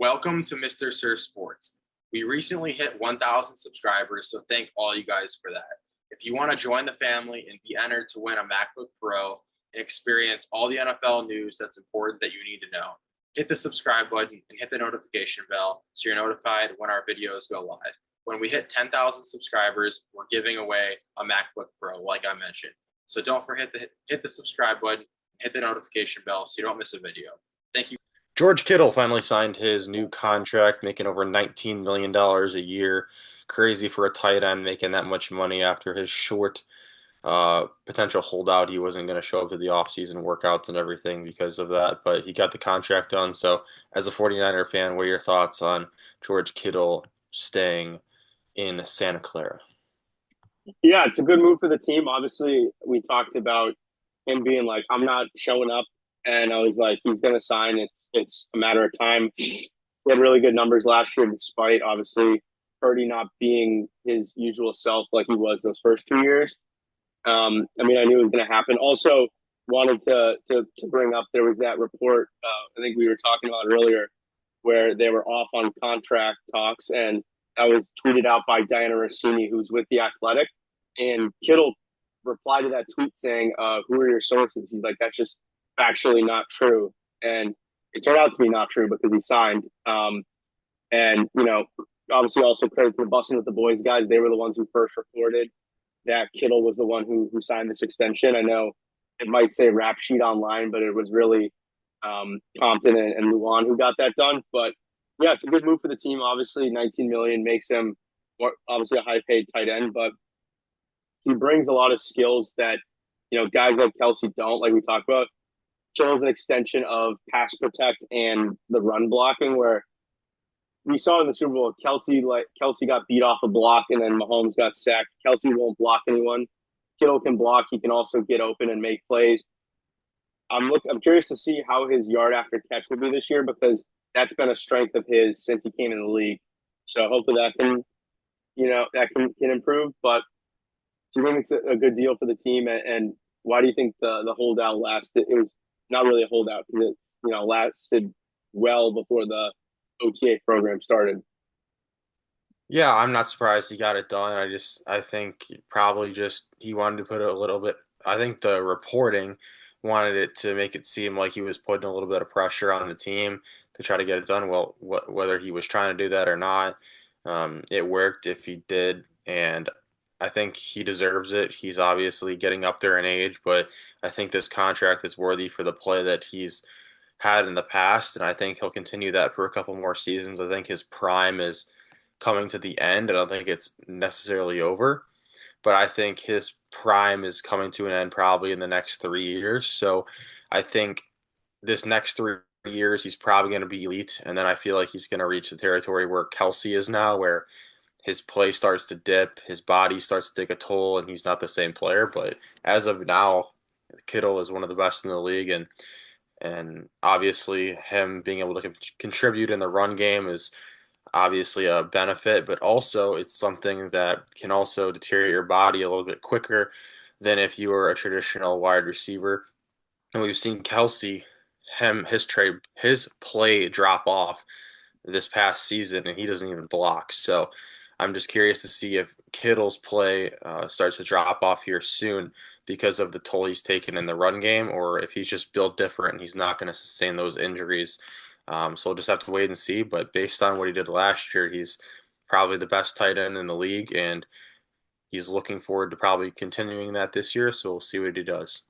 Welcome to Mr. Sir Sports. We recently hit 1,000 subscribers, so thank all you guys for that. If you want to join the family and be entered to win a MacBook Pro and experience all the NFL news that's important that you need to know, hit the subscribe button and hit the notification bell so you're notified when our videos go live. When we hit 10,000 subscribers, we're giving away a MacBook Pro, like I mentioned. So don't forget to hit the subscribe button, hit the notification bell so you don't miss a video. Thank you. George Kittle finally signed his new contract, making over $19 million a year. Crazy for a tight end making that much money after his short potential holdout. He wasn't going to show up to the offseason workouts and everything because of that, but he got the contract done. So, as a 49er fan, what are your thoughts on George Kittle staying in Santa Clara? Yeah, it's a good move for the team. Obviously, we talked about him being like, I'm not showing up. And I was like, he's going to sign. It's a matter of time. He had really good numbers last year, despite obviously Purdy not being his usual self like he was those first 2 years. I mean, I knew it was going to happen. Also, wanted to bring up, there was that report, I think we were talking about earlier, where they were off on contract talks, and that was tweeted out by Diana Rossini, who's with The Athletic. And Kittle replied to that tweet saying, who are your sources? He's like, that's just factually not true. And it turned out to be not true because he signed. And, you know, obviously also credit to the Bussin' with the Boys guys. They were the ones who first reported that Kittle was the one who signed this extension. I know it might say rap sheet online, but it was really Compton and Luan who got that done. But yeah, it's a good move for the team. Obviously, 19 million makes him obviously a high paid tight end, but he brings a lot of skills that, you know, guys like Kelsey don't, like we talked about. Kittle's an extension of pass protect and the run blocking, where we saw in the Super Bowl, Kelsey got beat off a block and then Mahomes got sacked. Kelsey won't block anyone. Kittle can block. He can also get open and make plays. I'm curious to see how his yard after catch will be this year, because that's been a strength of his since he came in the league. So hopefully that can improve. But do you think it's a good deal for the team? And why do you think the holdout lasted? It was not really a holdout because it, lasted well before the OTA program started. Yeah, I'm not surprised he got it done. I think he wanted to put a little bit. I think the reporting wanted it to make it seem like he was putting a little bit of pressure on the team to try to get it done. Well, whether he was trying to do that or not, it worked if he did, and I think he deserves it. He's obviously getting up there in age, but I think this contract is worthy for the play that he's had in the past, and I think he'll continue that for a couple more seasons. I think his prime is coming to the end. I don't think it's necessarily over, but I think his prime is coming to an end probably in the next 3 years. So I think this next 3 years he's probably going to be elite, and then I feel like he's going to reach the territory where Kelsey is now, where his play starts to dip, his body starts to take a toll, and he's not the same player. But as of now, Kittle is one of the best in the league, and obviously him being able to contribute in the run game is obviously a benefit, but also it's something that can also deteriorate your body a little bit quicker than if you were a traditional wide receiver. And we've seen Kelsey, his play drop off this past season, and he doesn't even block. So I'm just curious to see if Kittle's play starts to drop off here soon because of the toll he's taken in the run game, or if he's just built different and he's not going to sustain those injuries. So we'll just have to wait and see. But based on what he did last year, he's probably the best tight end in the league, and he's looking forward to probably continuing that this year. So we'll see what he does.